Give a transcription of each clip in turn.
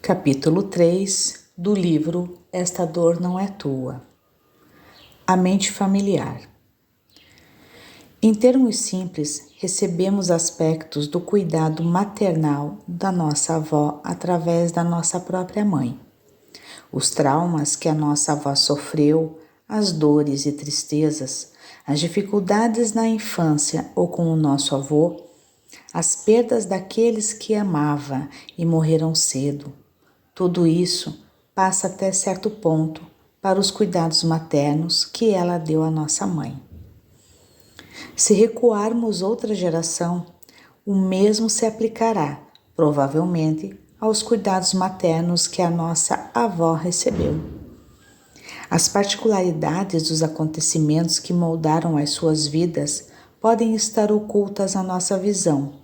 Capítulo 3 do livro Esta Dor Não É Tua. A mente familiar. Em termos simples, recebemos aspectos do cuidado maternal da nossa avó através da nossa própria mãe. Os traumas que a nossa avó sofreu, as dores e tristezas, as dificuldades na infância ou com o nosso avô, as perdas daqueles que amava e morreram cedo. Tudo isso passa até certo ponto para os cuidados maternos que ela deu à nossa mãe. Se recuarmos outra geração, o mesmo se aplicará, provavelmente, aos cuidados maternos que a nossa avó recebeu. As particularidades dos acontecimentos que moldaram as suas vidas podem estar ocultas à nossa visão.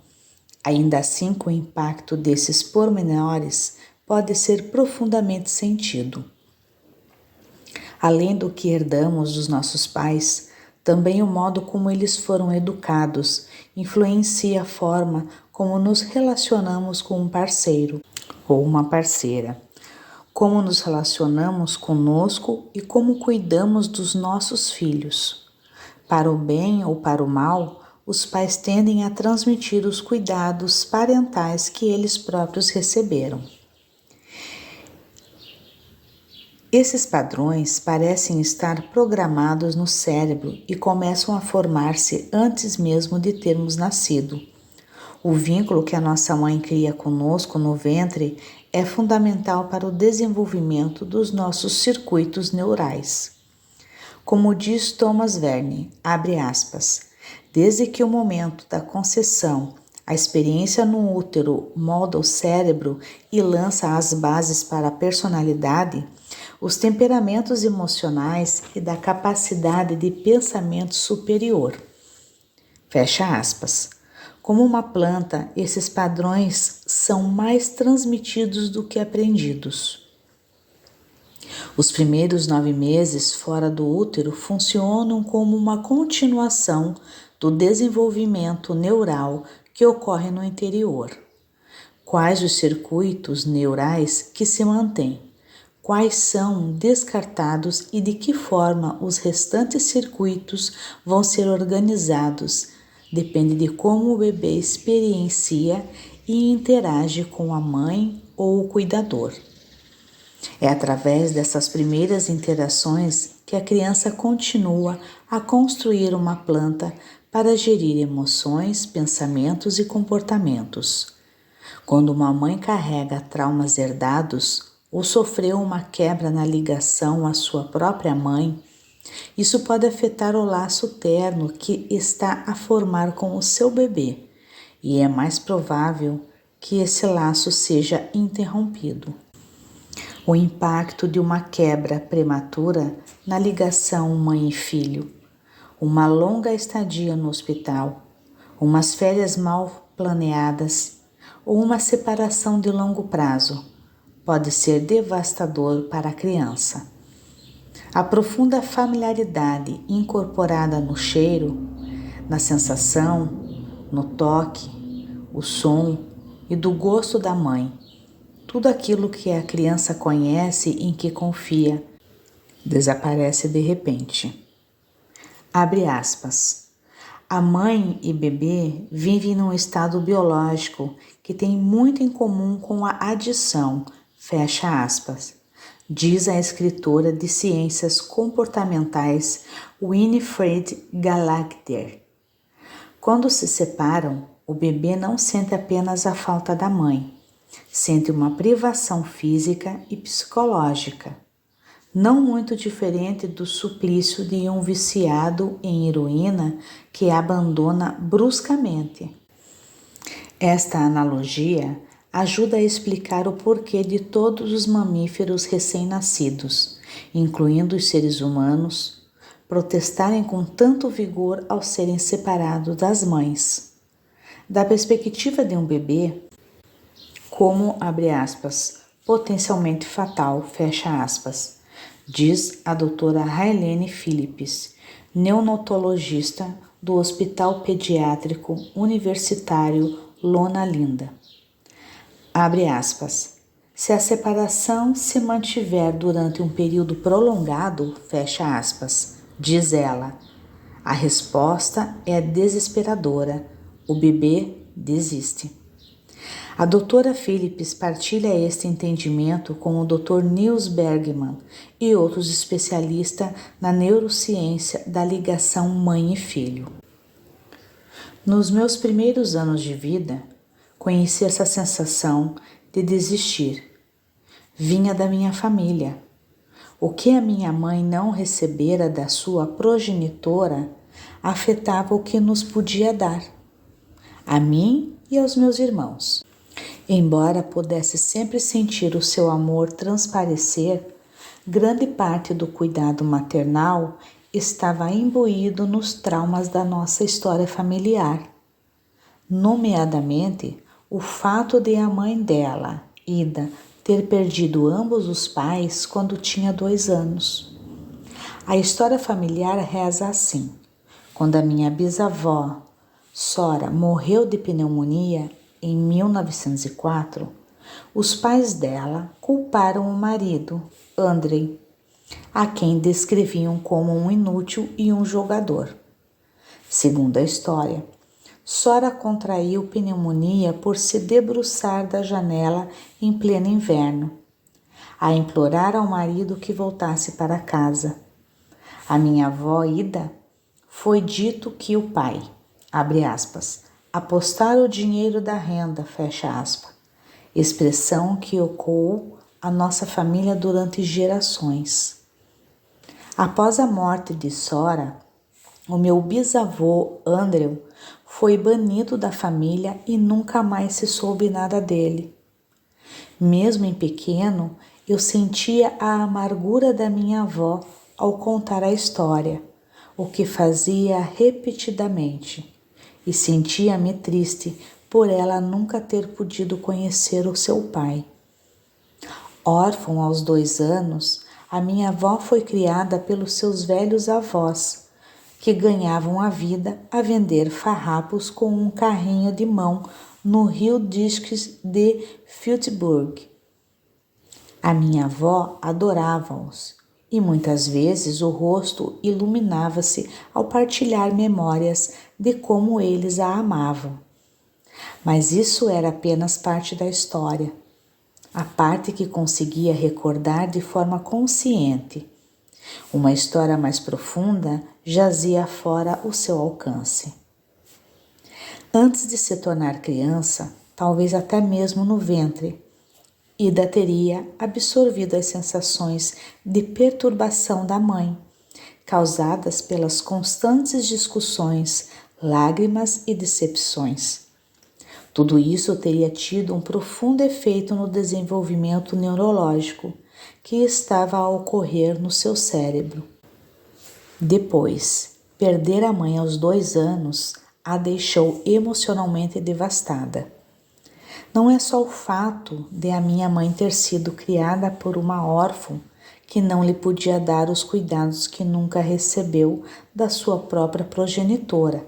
Ainda assim, o impacto desses pormenores pode ser profundamente sentido. Além do que herdamos dos nossos pais, também o modo como eles foram educados influencia a forma como nos relacionamos com um parceiro ou uma parceira, como nos relacionamos conosco e como cuidamos dos nossos filhos. Para o bem ou para o mal, os pais tendem a transmitir os cuidados parentais que eles próprios receberam. Esses padrões parecem estar programados no cérebro e começam a formar-se antes mesmo de termos nascido. O vínculo que a nossa mãe cria conosco no ventre é fundamental para o desenvolvimento dos nossos circuitos neurais. Como diz Thomas Verne, abre aspas, desde que o momento da concepção, a experiência no útero molda o cérebro e lança as bases para a personalidade, os temperamentos emocionais e da capacidade de pensamento superior. Fecha aspas. Como uma planta, esses padrões são mais transmitidos do que aprendidos. Os primeiros 9 meses fora do útero funcionam como uma continuação do desenvolvimento neural que ocorre no interior. Quais os circuitos neurais que se mantêm? Quais são descartados e de que forma os restantes circuitos vão ser organizados? Depende de como o bebê experiencia e interage com a mãe ou o cuidador. É através dessas primeiras interações que a criança continua a construir uma planta para gerir emoções, pensamentos e comportamentos. Quando uma mãe carrega traumas herdados ou sofreu uma quebra na ligação à sua própria mãe, isso pode afetar o laço terno que está a formar com o seu bebê, e é mais provável que esse laço seja interrompido. O impacto de uma quebra prematura na ligação mãe e filho, uma longa estadia no hospital, umas férias mal planeadas ou uma separação de longo prazo pode ser devastador para a criança. A profunda familiaridade incorporada no cheiro, na sensação, no toque, o som e do gosto da mãe, tudo aquilo que a criança conhece e em que confia, desaparece de repente. Abre aspas. A mãe e bebê vivem num estado biológico que tem muito em comum com a adição, fecha aspas, diz a escritora de ciências comportamentais Winifred Gallagher. Quando se separam, o bebê não sente apenas a falta da mãe, sente uma privação física e psicológica, não muito diferente do suplício de um viciado em heroína que abandona bruscamente. Esta analogia ajuda a explicar o porquê de todos os mamíferos recém-nascidos, incluindo os seres humanos, protestarem com tanto vigor ao serem separados das mães. Da perspectiva de um bebê, como, abre aspas, potencialmente fatal, fecha aspas, diz a doutora Raelene Phillips, neonatologista do Hospital Pediátrico Universitário Loma Linda. Abre aspas. Se a separação se mantiver durante um período prolongado, fecha aspas, diz ela, a resposta é desesperadora. O bebê desiste. A doutora Phillips partilha este entendimento com o Dr. Niels Bergman e outros especialistas na neurociência da ligação mãe e filho. Nos meus primeiros anos de vida, conheci essa sensação de desistir. Vinha da minha família. O que a minha mãe não recebera da sua progenitora afetava o que nos podia dar, a mim e aos meus irmãos. Embora pudesse sempre sentir o seu amor transparecer, grande parte do cuidado maternal estava imbuído nos traumas da nossa história familiar, nomeadamente o fato de a mãe dela, Ida, ter perdido ambos os pais quando tinha 2 anos. A história familiar reza assim: quando a minha bisavó, Sora, morreu de pneumonia em 1904, os pais dela culparam o marido, Andrei, a quem descreviam como um inútil e um jogador. Segundo a história, Sora contraiu pneumonia por se debruçar da janela em pleno inverno, a implorar ao marido que voltasse para casa. A minha avó Ida foi dito que o pai, abre aspas, apostar o dinheiro da renda, fecha aspas, expressão que ecoou a nossa família durante gerações. Após a morte de Sora, o meu bisavô Andrew foi banido da família e nunca mais se soube nada dele. Mesmo em pequeno, eu sentia a amargura da minha avó ao contar a história, o que fazia repetidamente, e sentia-me triste por ela nunca ter podido conhecer o seu pai. Órfã aos 2 anos, a minha avó foi criada pelos seus velhos avós, que ganhavam a vida a vender farrapos com um carrinho de mão no Rio District de Fitchburg. A minha avó adorava-os e muitas vezes o rosto iluminava-se ao partilhar memórias de como eles a amavam. Mas isso era apenas parte da história, a parte que conseguia recordar de forma consciente. Uma história mais profunda jazia fora o seu alcance. Antes de se tornar criança, talvez até mesmo no ventre, Ida teria absorvido as sensações de perturbação da mãe, causadas pelas constantes discussões, lágrimas e decepções. Tudo isso teria tido um profundo efeito no desenvolvimento neurológico que estava a ocorrer no seu cérebro. Depois, perder a mãe aos 2 anos a deixou emocionalmente devastada. Não é só o fato de a minha mãe ter sido criada por uma órfã que não lhe podia dar os cuidados que nunca recebeu da sua própria progenitora.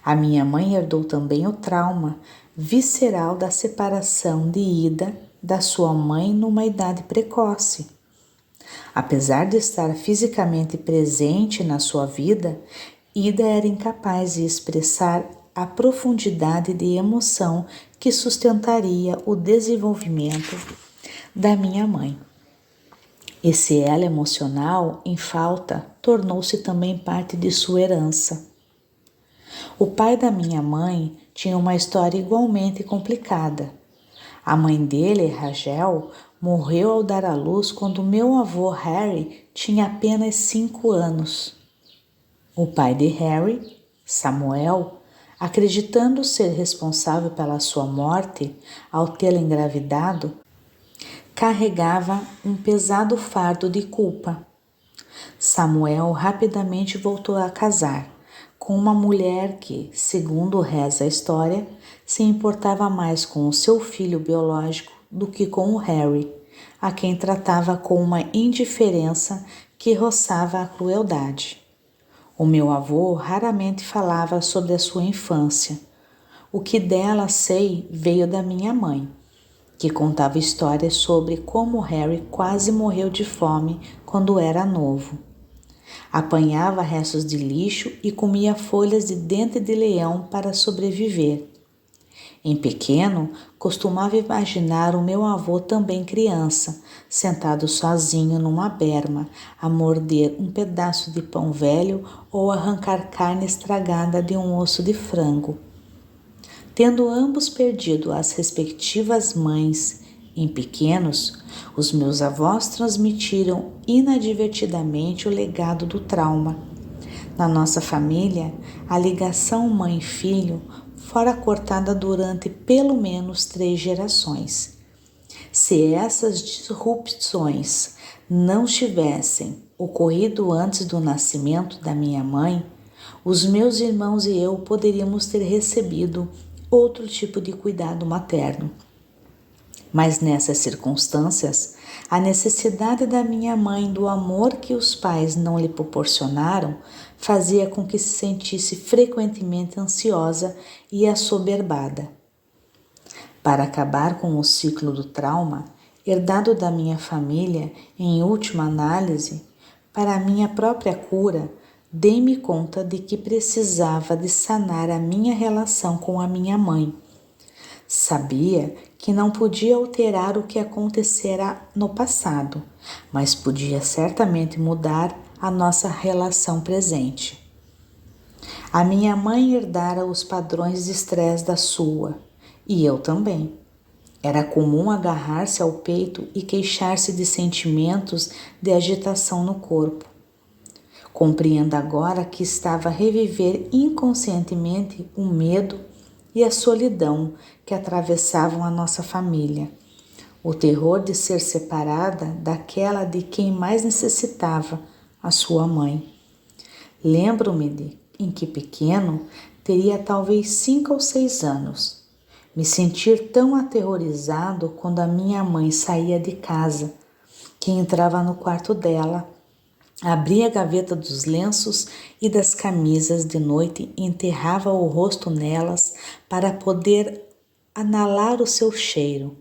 A minha mãe herdou também o trauma visceral da separação de Ida da sua mãe numa idade precoce. Apesar de estar fisicamente presente na sua vida, Ida era incapaz de expressar a profundidade de emoção que sustentaria o desenvolvimento da minha mãe. Esse elo emocional em falta tornou-se também parte de sua herança. O pai da minha mãe tinha uma história igualmente complicada. A mãe dele, Rachel, morreu ao dar à luz quando meu avô Harry tinha apenas 5 anos. O pai de Harry, Samuel, acreditando ser responsável pela sua morte ao tê-la engravidado, carregava um pesado fardo de culpa. Samuel rapidamente voltou a casar com uma mulher que, segundo reza a história, se importava mais com o seu filho biológico do que com o Harry, a quem tratava com uma indiferença que roçava a crueldade. O meu avô raramente falava sobre a sua infância. O que dela sei veio da minha mãe. que contava histórias sobre como Harry quase morreu de fome quando era novo. Apanhava restos de lixo e comia folhas de dente de leão para sobreviver. Em pequeno, costumava imaginar o meu avô também criança, sentado sozinho numa berma, a morder um pedaço de pão velho ou arrancar carne estragada de um osso de frango. Tendo ambos perdido as respectivas mães em pequenos, os meus avós transmitiram inadvertidamente o legado do trauma. Na nossa família, a ligação mãe-filho fora cortada durante pelo menos 3 gerações. Se essas disrupções não tivessem ocorrido antes do nascimento da minha mãe, os meus irmãos e eu poderíamos ter recebido outro tipo de cuidado materno. Mas nessas circunstâncias, a necessidade da minha mãe do amor que os pais não lhe proporcionaram fazia com que se sentisse frequentemente ansiosa e assoberbada. Para acabar com o ciclo do trauma, herdado da minha família, em última análise, para a minha própria cura, dei-me conta de que precisava de sanar a minha relação com a minha mãe. Sabia que não podia alterar o que acontecera no passado, mas podia certamente mudar a nossa relação presente. A minha mãe herdara os padrões de estresse da sua, e eu também. Era comum agarrar-se ao peito e queixar-se de sentimentos de agitação no corpo. Compreendo agora que estava a reviver inconscientemente o medo e a solidão que atravessavam a nossa família, o terror de ser separada daquela de quem mais necessitava, a sua mãe. Lembro-me de, em que pequeno, teria talvez 5 ou 6 anos, me sentir tão aterrorizado quando a minha mãe saía de casa, que entrava no quarto dela, abria a gaveta dos lenços e das camisas de noite e enterrava o rosto nelas para poder analar o seu cheiro.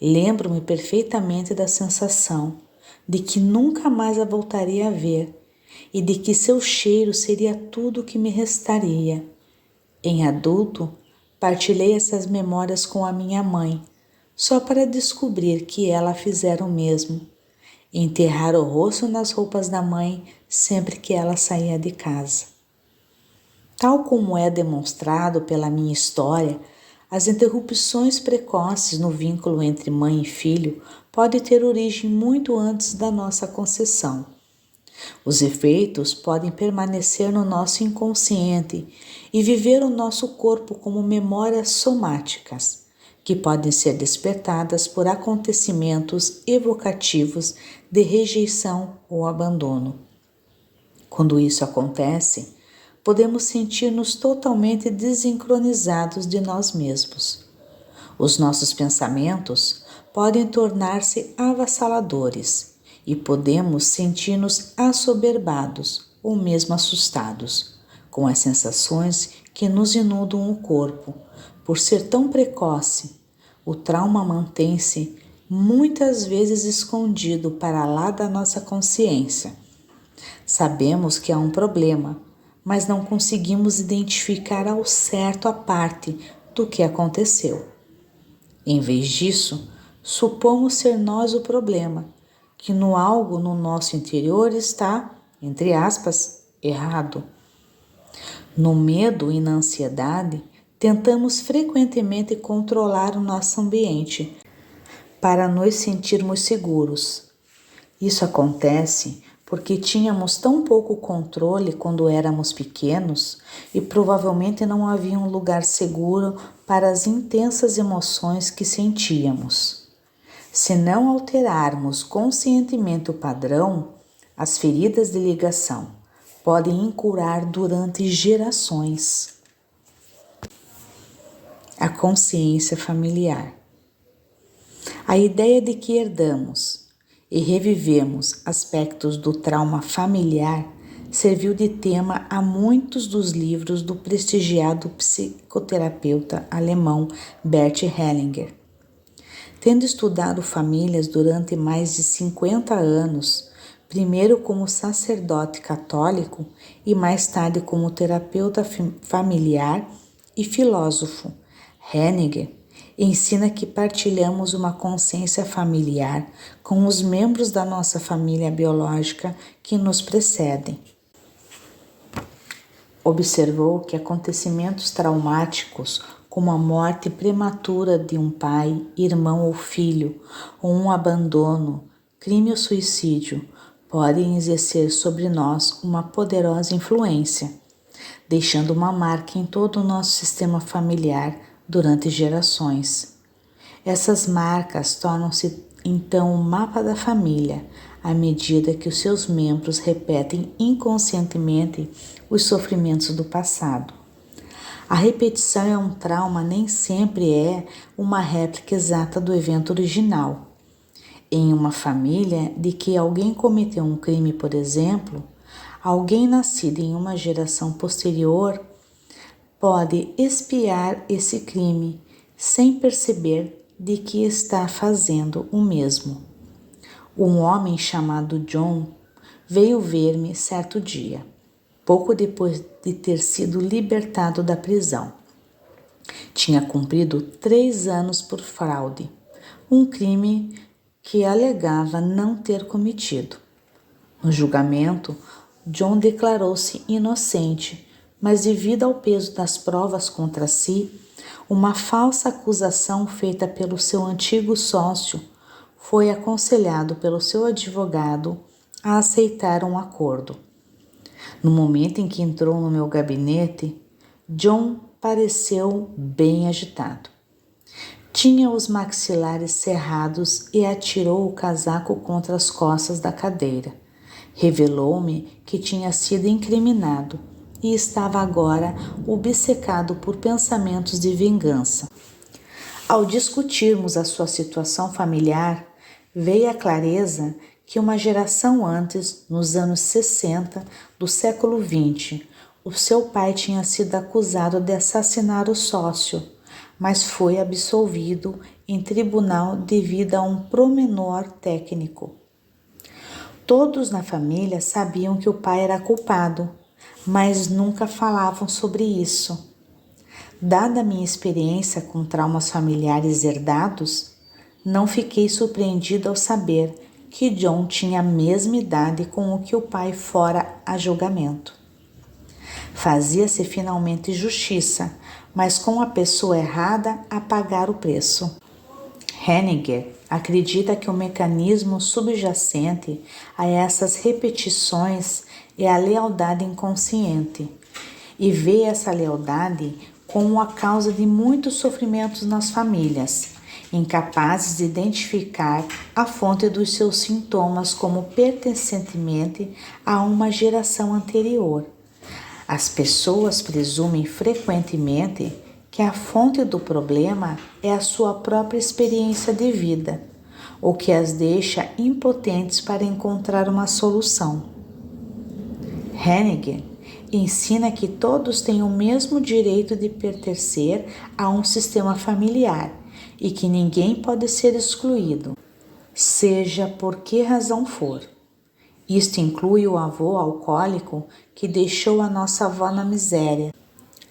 Lembro-me perfeitamente da sensação de que nunca mais a voltaria a ver e de que seu cheiro seria tudo o que me restaria. Em adulto, partilhei essas memórias com a minha mãe, só para descobrir que ela fizera o mesmo. Enterrar o rosto nas roupas da mãe sempre que ela saía de casa. Tal como é demonstrado pela minha história, as interrupções precoces no vínculo entre mãe e filho podem ter origem muito antes da nossa concepção. Os efeitos podem permanecer no nosso inconsciente e viver o nosso corpo como memórias somáticas, que podem ser despertadas por acontecimentos evocativos de rejeição ou abandono. Quando isso acontece, podemos sentir-nos totalmente desincronizados de nós mesmos. Os nossos pensamentos podem tornar-se avassaladores e podemos sentir-nos assoberbados ou mesmo assustados, com as sensações que nos inundam o corpo. Por ser tão precoce, o trauma mantém-se muitas vezes escondido para lá da nossa consciência. Sabemos que há um problema, mas não conseguimos identificar ao certo a parte do que aconteceu. Em vez disso, supomos ser nós o problema, que no algo no nosso interior está, entre aspas, errado. No medo e na ansiedade, tentamos frequentemente controlar o nosso ambiente para nos sentirmos seguros. Isso acontece porque tínhamos tão pouco controle quando éramos pequenos e provavelmente não havia um lugar seguro para as intensas emoções que sentíamos. Se não alterarmos conscientemente o padrão, as feridas de ligação podem incurar durante gerações. A consciência familiar. A ideia de que herdamos e revivemos aspectos do trauma familiar serviu de tema a muitos dos livros do prestigiado psicoterapeuta alemão Bert Hellinger. Tendo estudado famílias durante mais de 50 anos, primeiro como sacerdote católico e mais tarde como terapeuta familiar e filósofo, Henniger ensina que partilhamos uma consciência familiar com os membros da nossa família biológica que nos precedem. Observou que acontecimentos traumáticos, como a morte prematura de um pai, irmão ou filho, ou um abandono, crime ou suicídio, podem exercer sobre nós uma poderosa influência, deixando uma marca em todo o nosso sistema familiar durante gerações. Essas marcas tornam-se então o mapa da família, à medida que os seus membros repetem inconscientemente os sofrimentos do passado. A repetição é um trauma, nem sempre é uma réplica exata do evento original. Em uma família de que alguém cometeu um crime, por exemplo, alguém nascido em uma geração posterior pode expiar esse crime sem perceber de que está fazendo o mesmo. Um homem chamado John veio ver-me certo dia, pouco depois de ter sido libertado da prisão. Tinha cumprido 3 anos por fraude, um crime que alegava não ter cometido. No julgamento, John declarou-se inocente, mas devido ao peso das provas contra si, uma falsa acusação feita pelo seu antigo sócio foi aconselhado pelo seu advogado a aceitar um acordo. No momento em que entrou no meu gabinete, John pareceu bem agitado. Tinha os maxilares cerrados e atirou o casaco contra as costas da cadeira. Revelou-me que tinha sido incriminado e estava agora obcecado por pensamentos de vingança. Ao discutirmos a sua situação familiar, veio à clareza que uma geração antes, nos anos 60 do século XX, o seu pai tinha sido acusado de assassinar o sócio, mas foi absolvido em tribunal devido a um pormenor técnico. Todos na família sabiam que o pai era culpado, mas nunca falavam sobre isso. Dada a minha experiência com traumas familiares herdados, não fiquei surpreendida ao saber que John tinha a mesma idade com o que o pai fora a julgamento. Fazia-se finalmente justiça, mas com a pessoa errada a pagar o preço. Henniger acredita que o mecanismo subjacente a essas repetições é a lealdade inconsciente e vê essa lealdade como a causa de muitos sofrimentos nas famílias, incapazes de identificar a fonte dos seus sintomas como pertencentemente a uma geração anterior. As pessoas presumem frequentemente que a fonte do problema é a sua própria experiência de vida, o que as deixa impotentes para encontrar uma solução. Henniger ensina que todos têm o mesmo direito de pertencer a um sistema familiar e que ninguém pode ser excluído, seja por que razão for. Isto inclui o avô alcoólico que deixou a nossa avó na miséria,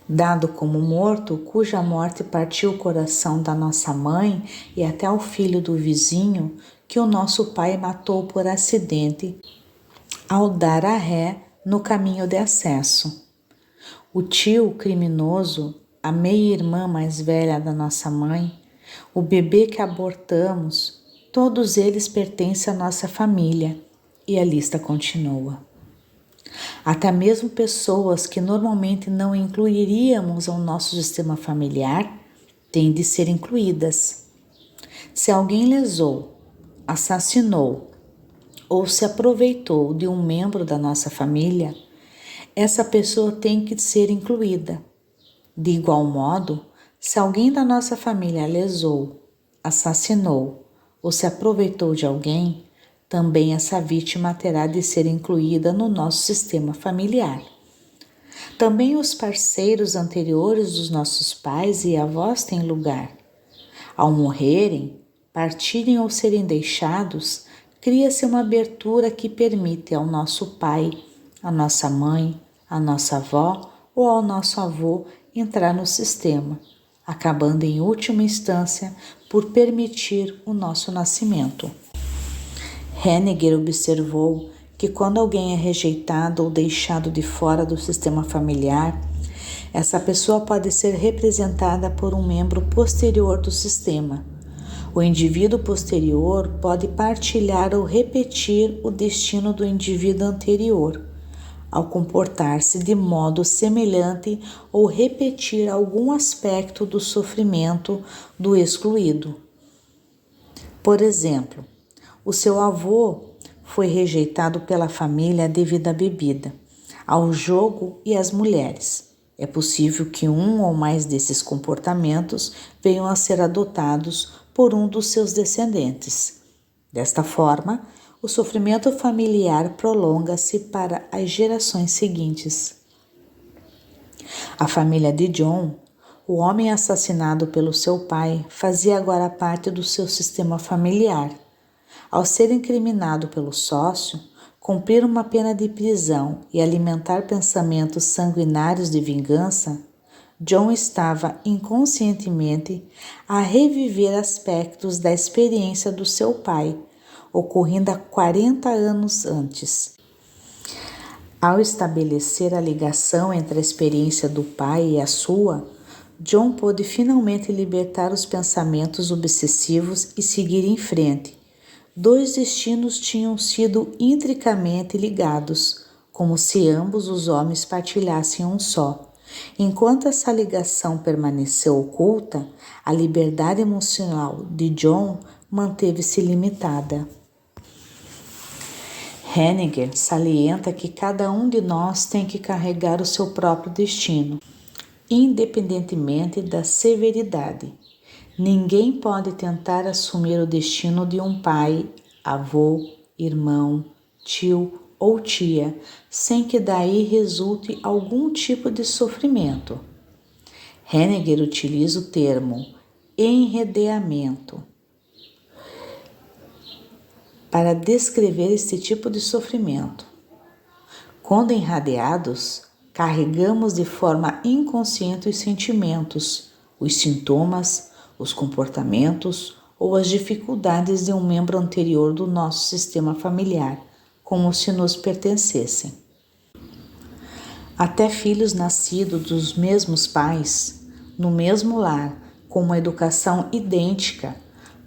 dado como morto, cuja morte partiu o coração da nossa mãe e até o filho do vizinho que o nosso pai matou por acidente ao dar a ré no caminho de acesso. O tio criminoso, a meia-irmã mais velha da nossa mãe, o bebê que abortamos, todos eles pertencem à nossa família, e a lista continua. Até mesmo pessoas que normalmente não incluiríamos ao nosso sistema familiar têm de ser incluídas. Se alguém lesou, assassinou ou se aproveitou de um membro da nossa família, essa pessoa tem que ser incluída. De igual modo, se alguém da nossa família lesou, assassinou ou se aproveitou de alguém, também essa vítima terá de ser incluída no nosso sistema familiar. Também os parceiros anteriores dos nossos pais e avós têm lugar. Ao morrerem, partirem ou serem deixados, cria-se uma abertura que permite ao nosso pai, à nossa mãe, à nossa avó ou ao nosso avô entrar no sistema, acabando em última instância por permitir o nosso nascimento. Henniger observou que quando alguém é rejeitado ou deixado de fora do sistema familiar, essa pessoa pode ser representada por um membro posterior do sistema. O indivíduo posterior pode partilhar ou repetir o destino do indivíduo anterior, ao comportar-se de modo semelhante ou repetir algum aspecto do sofrimento do excluído. Por exemplo, o seu avô foi rejeitado pela família devido à bebida, ao jogo e às mulheres. É possível que um ou mais desses comportamentos venham a ser adotados por um dos seus descendentes. Desta forma, o sofrimento familiar prolonga-se para as gerações seguintes. A família de John, o homem assassinado pelo seu pai, fazia agora parte do seu sistema familiar. Ao ser incriminado pelo sócio, cumprir uma pena de prisão e alimentar pensamentos sanguinários de vingança, John estava inconscientemente a reviver aspectos da experiência do seu pai, ocorrida 40 anos antes. Ao estabelecer a ligação entre a experiência do pai e a sua, John pôde finalmente libertar os pensamentos obsessivos e seguir em frente. Dois destinos tinham sido intricamente ligados, como se ambos os homens partilhassem um só. Enquanto essa ligação permaneceu oculta, a liberdade emocional de John manteve-se limitada. Henniger salienta que cada um de nós tem que carregar o seu próprio destino, independentemente da severidade. Ninguém pode tentar assumir o destino de um pai, avô, irmão, tio ou tia, sem que daí resulte algum tipo de sofrimento. Henniger utiliza o termo enredeamento para descrever este tipo de sofrimento. Quando enradeados, carregamos de forma inconsciente os sentimentos, os sintomas, os comportamentos ou as dificuldades de um membro anterior do nosso sistema familiar, como se nos pertencessem. Até filhos nascidos dos mesmos pais, no mesmo lar, com uma educação idêntica,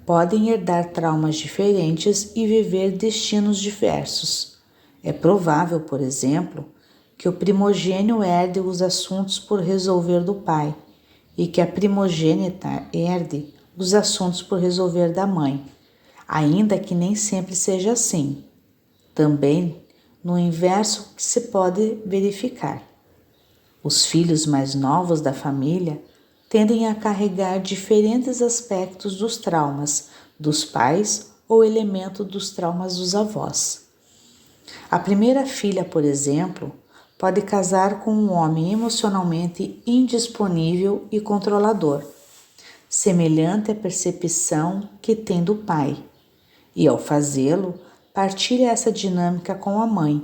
podem herdar traumas diferentes e viver destinos diversos. É provável, por exemplo, que o primogênito herde os assuntos por resolver do pai e que a primogênita herde os assuntos por resolver da mãe, ainda que nem sempre seja assim. Também, no inverso que se pode verificar. Os filhos mais novos da família tendem a carregar diferentes aspectos dos traumas dos pais ou elementos dos traumas dos avós. A primeira filha, por exemplo, pode casar com um homem emocionalmente indisponível e controlador, semelhante à percepção que tem do pai, e ao fazê-lo, partilha essa dinâmica com a mãe.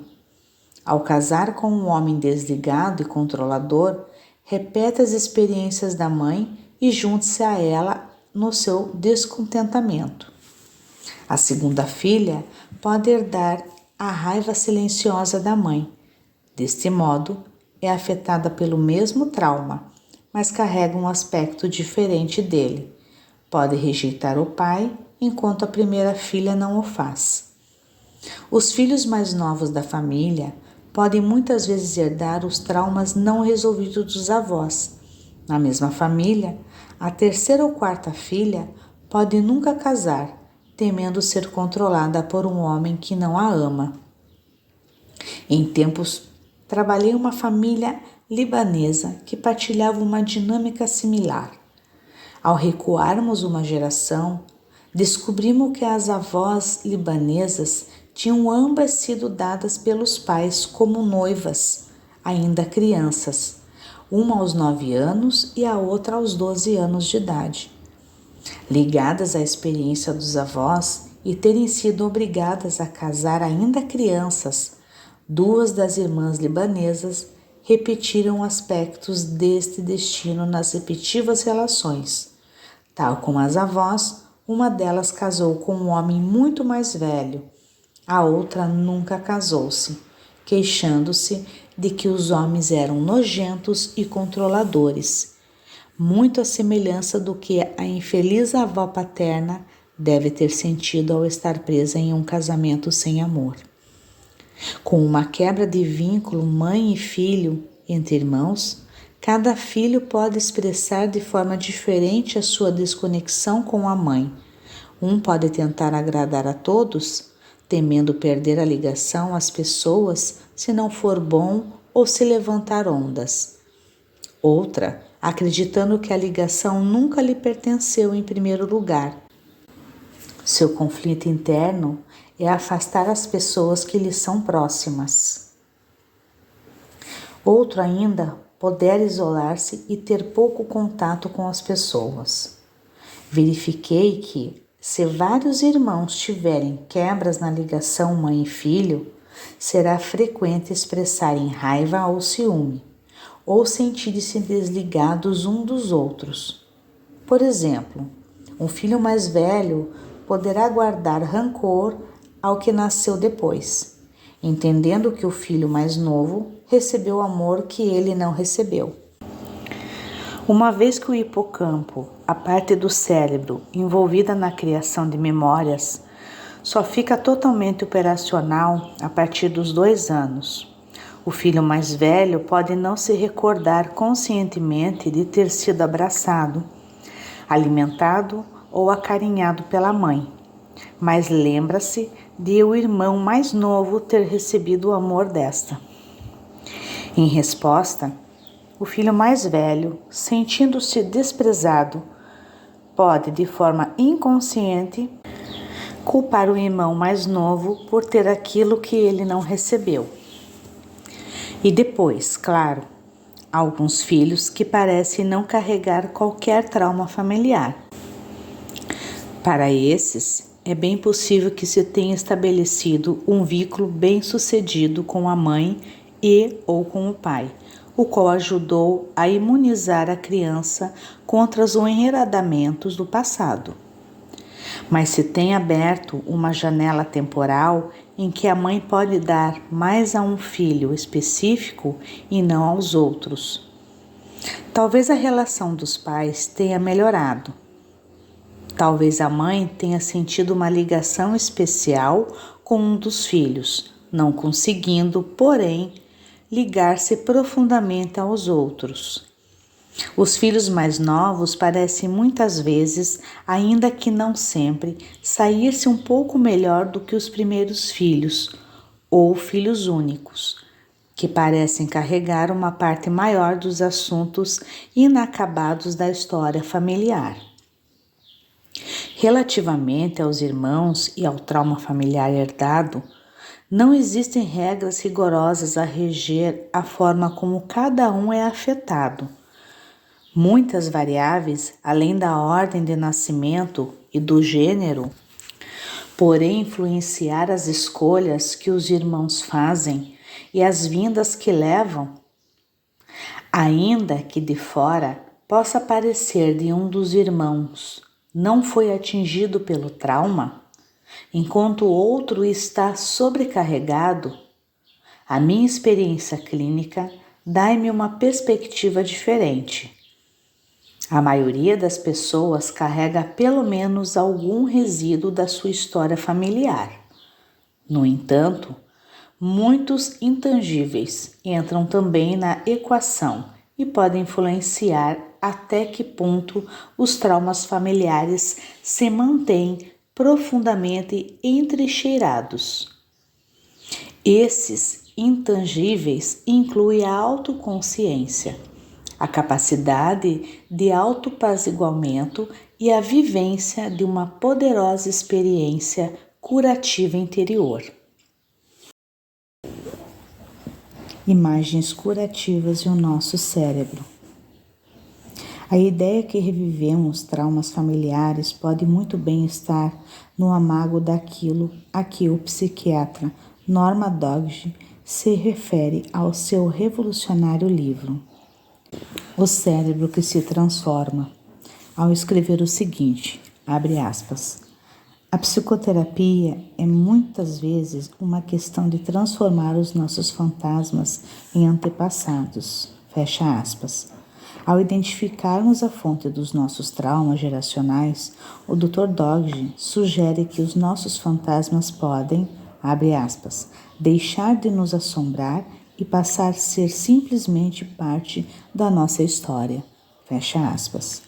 Ao casar com um homem desligado e controlador, repete as experiências da mãe e junte-se a ela no seu descontentamento. A segunda filha pode herdar a raiva silenciosa da mãe. Deste modo, é afetada pelo mesmo trauma, mas carrega um aspecto diferente dele. Pode rejeitar o pai, enquanto a primeira filha não o faz. Os filhos mais novos da família podem muitas vezes herdar os traumas não resolvidos dos avós. Na mesma família, a terceira ou quarta filha pode nunca casar, temendo ser controlada por um homem que não a ama. Em tempos, trabalhei em uma família libanesa que partilhava uma dinâmica similar. Ao recuarmos uma geração, descobrimos que as avós libanesas tinham ambas sido dadas pelos pais como noivas, ainda crianças, uma aos 9 anos e a outra aos 12 anos de idade. ligadas à experiência dos avós e terem sido obrigadas a casar ainda crianças, duas das irmãs libanesas repetiram aspectos deste destino nas respectivas relações. Tal como as avós, uma delas casou com um homem muito mais velho, a outra nunca casou-se, queixando-se de que os homens eram nojentos e controladores, muito à semelhança do que a infeliz avó paterna deve ter sentido ao estar presa em um casamento sem amor. Com uma quebra de vínculo mãe e filho entre irmãos, cada filho pode expressar de forma diferente a sua desconexão com a mãe. Um pode tentar agradar a todos, temendo perder a ligação às pessoas se não for bom ou se levantar ondas. Outra, acreditando que a ligação nunca lhe pertenceu em primeiro lugar. Seu conflito interno é afastar as pessoas que lhe são próximas. Outro ainda, poder isolar-se e ter pouco contato com as pessoas. Verifiquei que, se vários irmãos tiverem quebras na ligação mãe e filho, será frequente expressarem raiva ou ciúme, ou sentirem-se desligados um dos outros. Por exemplo, um filho mais velho poderá guardar rancor ao que nasceu depois, entendendo que o filho mais novo recebeu amor que ele não recebeu. Uma vez que o hipocampo, a parte do cérebro envolvida na criação de memórias, só fica totalmente operacional a partir dos 2 anos, o filho mais velho pode não se recordar conscientemente de ter sido abraçado, alimentado ou acarinhado pela mãe, mas lembra-se de o irmão mais novo ter recebido o amor desta. Em resposta, o filho mais velho, sentindo-se desprezado, pode, de forma inconsciente, culpar o irmão mais novo por ter aquilo que ele não recebeu. E depois, claro, alguns filhos que parecem não carregar qualquer trauma familiar. Para esses, é bem possível que se tenha estabelecido um vínculo bem-sucedido com a mãe e ou com o pai, o qual ajudou a imunizar a criança contra os enredamentos do passado. Mas se tem aberto uma janela temporal em que a mãe pode dar mais a um filho específico e não aos outros. Talvez a relação dos pais tenha melhorado. Talvez a mãe tenha sentido uma ligação especial com um dos filhos, não conseguindo, porém, ligar-se profundamente aos outros. Os filhos mais novos parecem muitas vezes, ainda que não sempre, sair-se um pouco melhor do que os primeiros filhos, ou filhos únicos, que parecem carregar uma parte maior dos assuntos inacabados da história familiar. Relativamente aos irmãos e ao trauma familiar herdado, não existem regras rigorosas a reger a forma como cada um é afetado. Muitas variáveis, além da ordem de nascimento e do gênero, porém influenciar as escolhas que os irmãos fazem e as vindas que levam, ainda que de fora possa parecer de um dos irmãos não foi atingido pelo trauma, enquanto o outro está sobrecarregado, a minha experiência clínica dá-me uma perspectiva diferente. A maioria das pessoas carrega pelo menos algum resíduo da sua história familiar. No entanto, muitos intangíveis entram também na equação e podem influenciar até que ponto os traumas familiares se mantêm profundamente entrincheirados. Esses intangíveis incluem a autoconsciência, a capacidade de autoapaziguamento e a vivência de uma poderosa experiência curativa interior. Imagens curativas e o nosso cérebro. A ideia que revivemos traumas familiares pode muito bem estar no amago daquilo a que o psiquiatra Norma Dodge se refere ao seu revolucionário livro, O Cérebro que se Transforma, ao escrever o seguinte, abre aspas, a psicoterapia é muitas vezes uma questão de transformar os nossos fantasmas em antepassados, fecha aspas. Ao identificarmos a fonte dos nossos traumas geracionais, o Dr. Dodge sugere que os nossos fantasmas podem, abre aspas, deixar de nos assombrar e passar a ser simplesmente parte da nossa história, fecha aspas.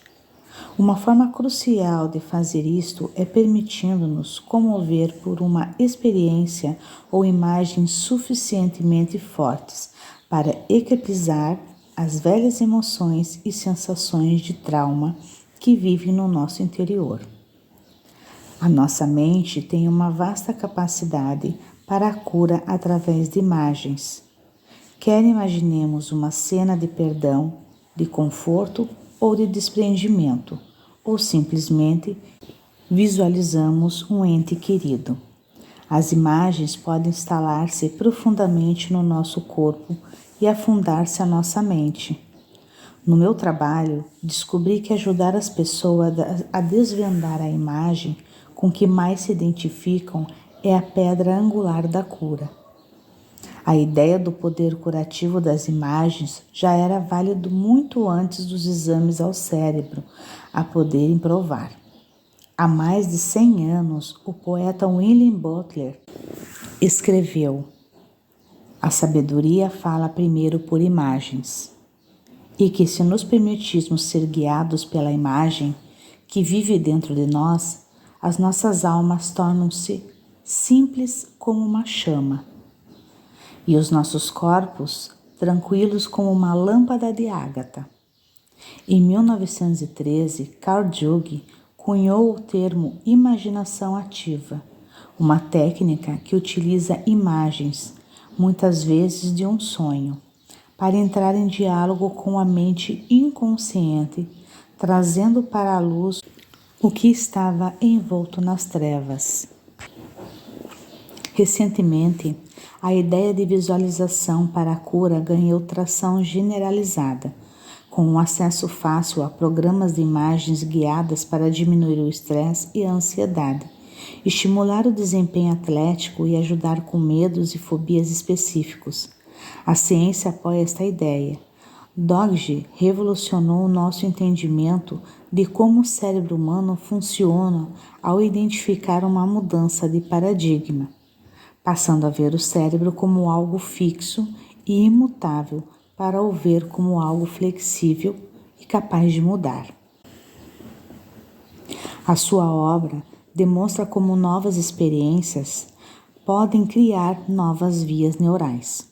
Uma forma crucial de fazer isto é permitindo-nos comover por uma experiência ou imagens suficientemente fortes para equilibrar as velhas emoções e sensações de trauma que vivem no nosso interior. A nossa mente tem uma vasta capacidade para a cura através de imagens. Quer imaginemos uma cena de perdão, de conforto ou de desprendimento, ou simplesmente visualizamos um ente querido. As imagens podem instalar-se profundamente no nosso corpo e afundar-se a nossa mente. No meu trabalho, descobri que ajudar as pessoas a desvendar a imagem com que mais se identificam é a pedra angular da cura. A ideia do poder curativo das imagens já era válido muito antes dos exames ao cérebro a poderem provar. Há mais de 100 anos, o poeta William Butler escreveu: a sabedoria fala primeiro por imagens, e que se nos permitirmos ser guiados pela imagem que vive dentro de nós, as nossas almas tornam-se simples como uma chama, e os nossos corpos tranquilos como uma lâmpada de ágata. Em 1913, Carl Jung cunhou o termo imaginação ativa, uma técnica que utiliza imagens, muitas vezes de um sonho, para entrar em diálogo com a mente inconsciente, trazendo para a luz o que estava envolto nas trevas. Recentemente, a ideia de visualização para a cura ganhou tração generalizada, com um acesso fácil a programas de imagens guiadas para diminuir o estresse e a ansiedade, estimular o desempenho atlético e ajudar com medos e fobias específicos. A ciência apoia esta ideia. Dodge revolucionou o nosso entendimento de como o cérebro humano funciona ao identificar uma mudança de paradigma, passando a ver o cérebro como algo fixo e imutável para o ver como algo flexível e capaz de mudar. A sua obra demonstra como novas experiências podem criar novas vias neurais.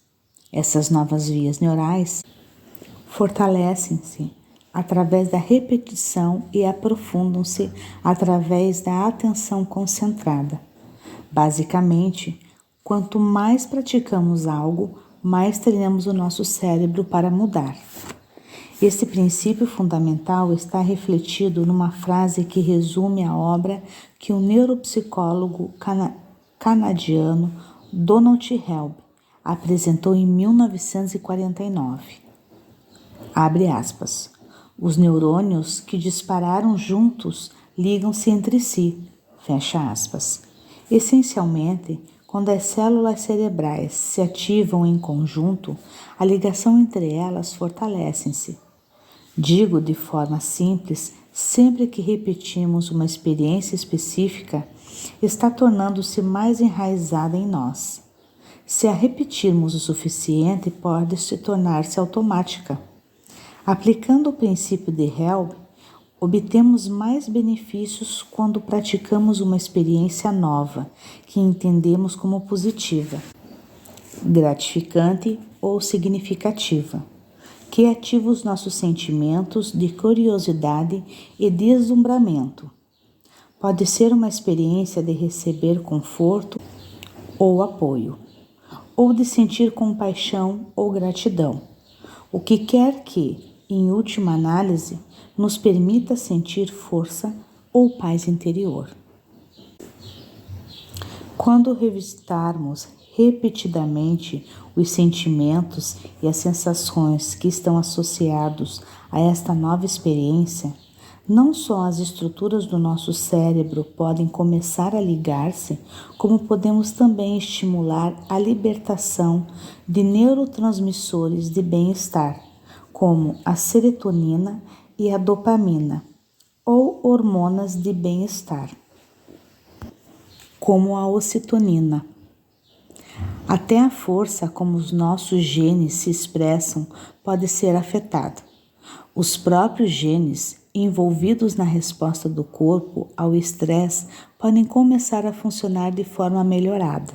Essas novas vias neurais fortalecem-se através da repetição e aprofundam-se através da atenção concentrada. Basicamente, quanto mais praticamos algo, mais treinamos o nosso cérebro para mudar. Esse princípio fundamental está refletido numa frase que resume a obra que o neuropsicólogo canadiano Donald Helb apresentou em 1949. Abre aspas. Os neurônios que dispararam juntos ligam-se entre si, fecha aspas. Essencialmente, quando as células cerebrais se ativam em conjunto, a ligação entre elas fortalece-se. Digo de forma simples, sempre que repetimos uma experiência específica, está tornando-se mais enraizada em nós. Se a repetirmos o suficiente, pode se tornar-se automática. Aplicando o princípio de Helb, obtemos mais benefícios quando praticamos uma experiência nova, que entendemos como positiva, gratificante ou significativa, que ativa os nossos sentimentos de curiosidade e deslumbramento. Pode ser uma experiência de receber conforto ou apoio, ou de sentir compaixão ou gratidão, o que quer que, em última análise, nos permita sentir força ou paz interior. Quando revisitarmos repetidamente os sentimentos e as sensações que estão associados a esta nova experiência, não só as estruturas do nosso cérebro podem começar a ligar-se, como podemos também estimular a libertação de neurotransmissores de bem-estar, como a serotonina e a dopamina, ou hormonas de bem-estar, como a ocitocina. Até a força como os nossos genes se expressam pode ser afetada. Os próprios genes envolvidos na resposta do corpo ao estresse podem começar a funcionar de forma melhorada.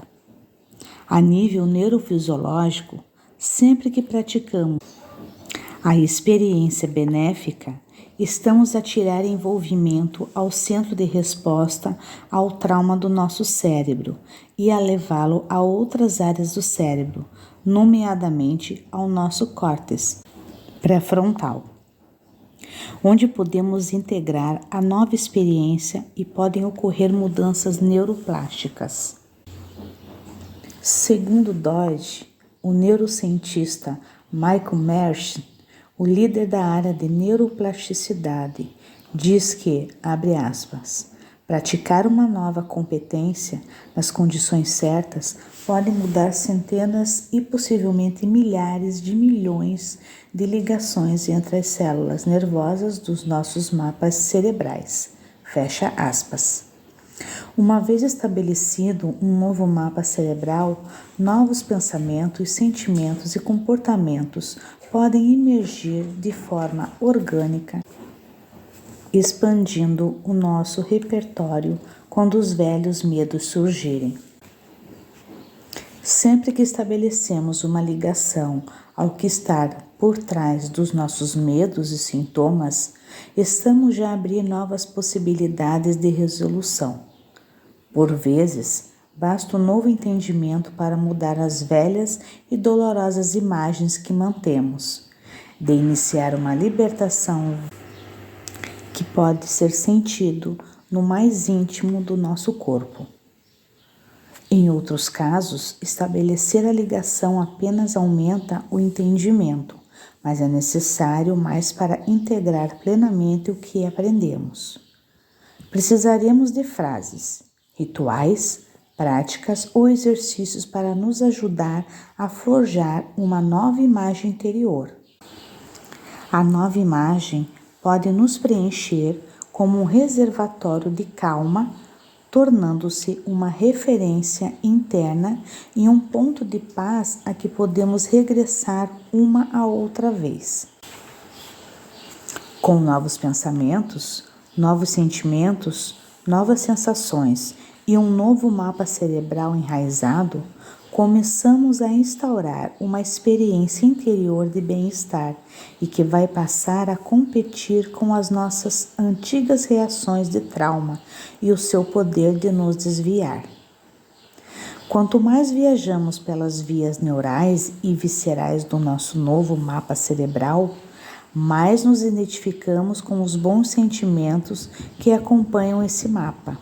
A nível neurofisiológico, sempre que praticamos a experiência benéfica, estamos a tirar envolvimento ao centro de resposta ao trauma do nosso cérebro e a levá-lo a outras áreas do cérebro, nomeadamente ao nosso córtex pré-frontal, onde podemos integrar a nova experiência e podem ocorrer mudanças neuroplásticas. Segundo Dodge, o neurocientista Michael Mersch, o líder da área de neuroplasticidade, diz que, abre aspas, praticar uma nova competência nas condições certas pode mudar centenas e possivelmente milhares de milhões de ligações entre as células nervosas dos nossos mapas cerebrais. Fecha aspas. Uma vez estabelecido um novo mapa cerebral, novos pensamentos, sentimentos e comportamentos podem emergir de forma orgânica, expandindo o nosso repertório quando os velhos medos surgirem. Sempre que estabelecemos uma ligação ao que está por trás dos nossos medos e sintomas, estamos já a abrir novas possibilidades de resolução. Por vezes, basta um novo entendimento para mudar as velhas e dolorosas imagens que mantemos, de iniciar uma libertação que pode ser sentido no mais íntimo do nosso corpo. Em outros casos, estabelecer a ligação apenas aumenta o entendimento, mas é necessário mais para integrar plenamente o que aprendemos. Precisaremos de frases, rituais, práticas ou exercícios para nos ajudar a forjar uma nova imagem interior. A nova imagem pode nos preencher como um reservatório de calma, tornando-se uma referência interna e um ponto de paz a que podemos regressar uma a outra vez. Com novos pensamentos, novos sentimentos, novas sensações e um novo mapa cerebral enraizado, começamos a instaurar uma experiência interior de bem-estar e que vai passar a competir com as nossas antigas reações de trauma e o seu poder de nos desviar. Quanto mais viajamos pelas vias neurais e viscerais do nosso novo mapa cerebral, mais nos identificamos com os bons sentimentos que acompanham esse mapa.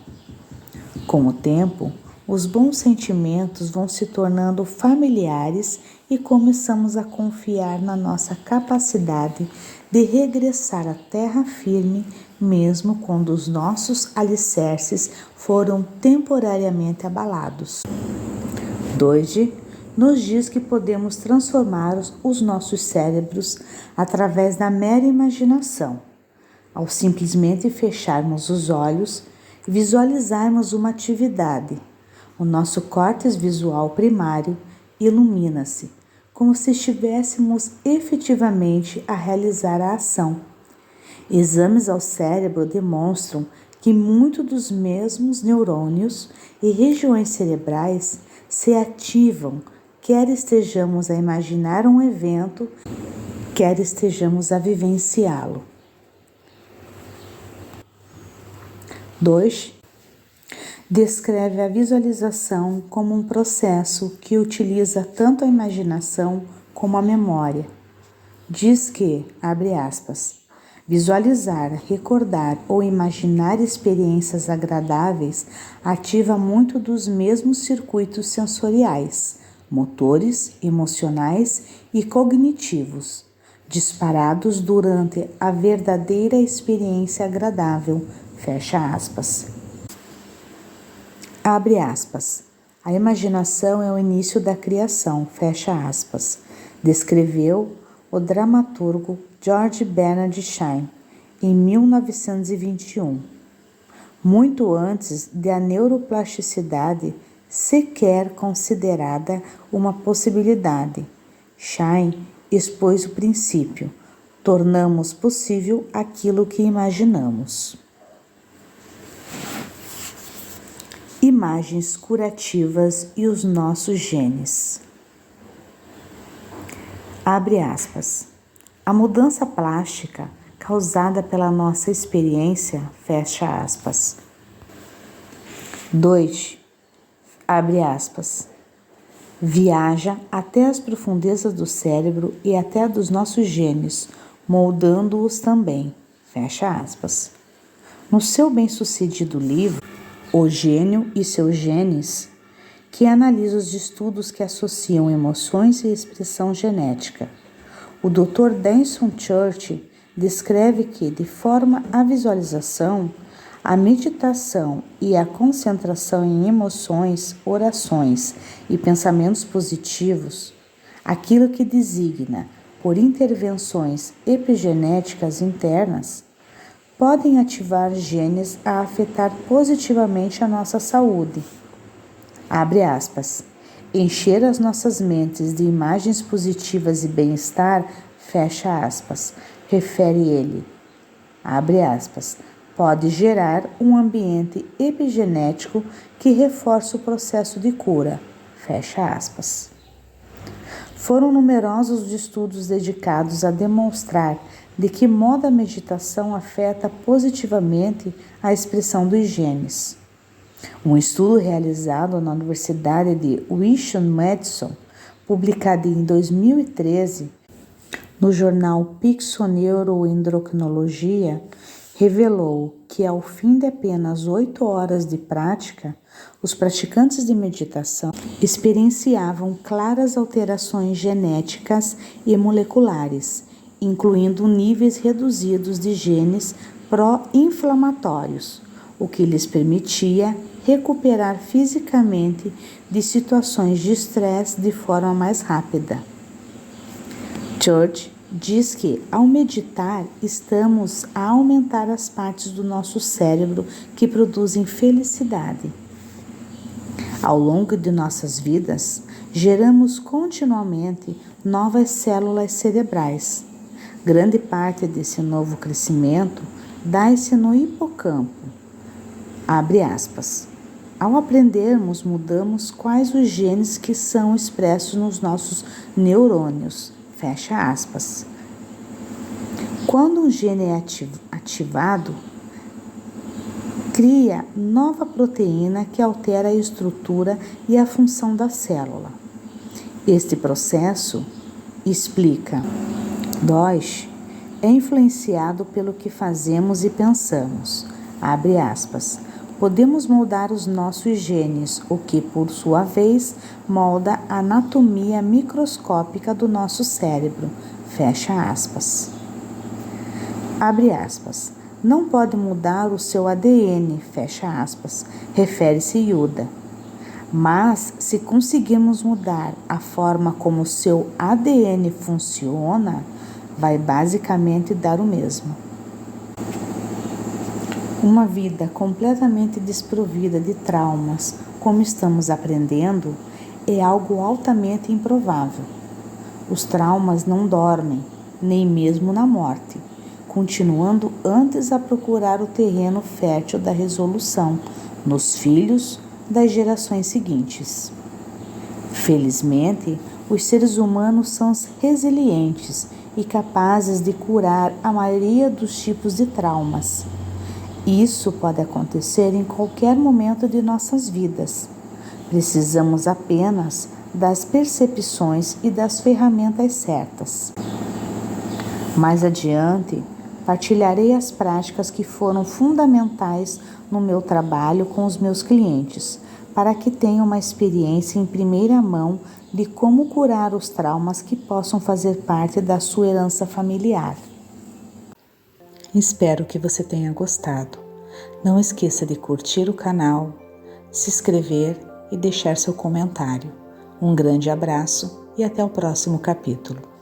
Com o tempo, os bons sentimentos vão se tornando familiares e começamos a confiar na nossa capacidade de regressar à terra firme, mesmo quando os nossos alicerces foram temporariamente abalados. Doide nos diz que podemos transformar os nossos cérebros através da mera imaginação, ao simplesmente fecharmos os olhos e visualizarmos uma atividade. O nosso córtex visual primário ilumina-se, como se estivéssemos efetivamente a realizar a ação. Exames ao cérebro demonstram que muitos dos mesmos neurônios e regiões cerebrais se ativam, quer estejamos a imaginar um evento, quer estejamos a vivenciá-lo. 2. Descreve a visualização como um processo que utiliza tanto a imaginação como a memória. Diz que, abre aspas, Visualizar, recordar ou imaginar experiências agradáveis ativa muito dos mesmos circuitos sensoriais, motores, emocionais e cognitivos, disparados durante a verdadeira experiência agradável. Fecha aspas. Abre aspas. A imaginação é o início da criação. Fecha aspas. Descreveu o dramaturgo George Bernard Shaw em 1921, muito antes de a neuroplasticidade sequer considerada uma possibilidade. Shaw expôs o princípio: tornamos possível aquilo que imaginamos. Imagens curativas e os nossos genes. Abre aspas. A mudança plástica causada pela nossa experiência, fecha aspas. 2. Abre aspas. Viaja até as profundezas do cérebro e até dos nossos genes, moldando-os também, fecha aspas. No seu bem-sucedido livro, O Gênio e seus Genes, que analisa os estudos que associam emoções e expressão genética, o Dr. Denson Church descreve que, de forma à visualização, a meditação e a concentração em emoções, orações e pensamentos positivos, aquilo que designa por intervenções epigenéticas internas, podem ativar genes a afetar positivamente a nossa saúde. Abre aspas. Encher as nossas mentes de imagens positivas e bem-estar, fecha aspas, refere ele. Abre aspas. Pode gerar um ambiente epigenético que reforça o processo de cura, fecha aspas. Foram numerosos os estudos dedicados a demonstrar de que modo a meditação afeta positivamente a expressão dos genes. Um estudo realizado na Universidade de Wisconsin, publicado em 2013 no jornal Psychoneuroendocrinologia, revelou que ao fim de apenas 8 horas de prática, os praticantes de meditação experienciavam claras alterações genéticas e moleculares, incluindo níveis reduzidos de genes pró-inflamatórios, o que lhes permitia recuperar fisicamente de situações de estresse de forma mais rápida. Church diz que, ao meditar, estamos a aumentar as partes do nosso cérebro que produzem felicidade. Ao longo de nossas vidas, geramos continuamente novas células cerebrais. Grande parte desse novo crescimento dá-se no hipocampo. Abre aspas. Ao aprendermos, mudamos quais os genes que são expressos nos nossos neurônios. Fecha aspas. Quando um gene é ativado, cria nova proteína que altera a estrutura e a função da célula. Este processo, explica Deutsch, é influenciado pelo que fazemos e pensamos. Abre aspas. Podemos moldar os nossos genes, o que, por sua vez, molda a anatomia microscópica do nosso cérebro. Fecha aspas. Abre aspas. Não pode mudar o seu ADN, fecha aspas, refere-se Yuda. Mas, se conseguirmos mudar a forma como o seu ADN funciona, vai basicamente dar o mesmo. Uma vida completamente desprovida de traumas, como estamos aprendendo, é algo altamente improvável. Os traumas não dormem, nem mesmo na morte, continuando antes a procurar o terreno fértil da resolução nos filhos das gerações seguintes. Felizmente, os seres humanos são resilientes e capazes de curar a maioria dos tipos de traumas. Isso pode acontecer em qualquer momento de nossas vidas. Precisamos apenas das percepções e das ferramentas certas. Mais adiante, Partilharei as práticas que foram fundamentais no meu trabalho com os meus clientes, para que tenham uma experiência em primeira mão de como curar os traumas que possam fazer parte da sua herança familiar. Espero que você tenha gostado. Não esqueça de curtir o canal, se inscrever e deixar seu comentário. Um grande abraço e até o próximo capítulo.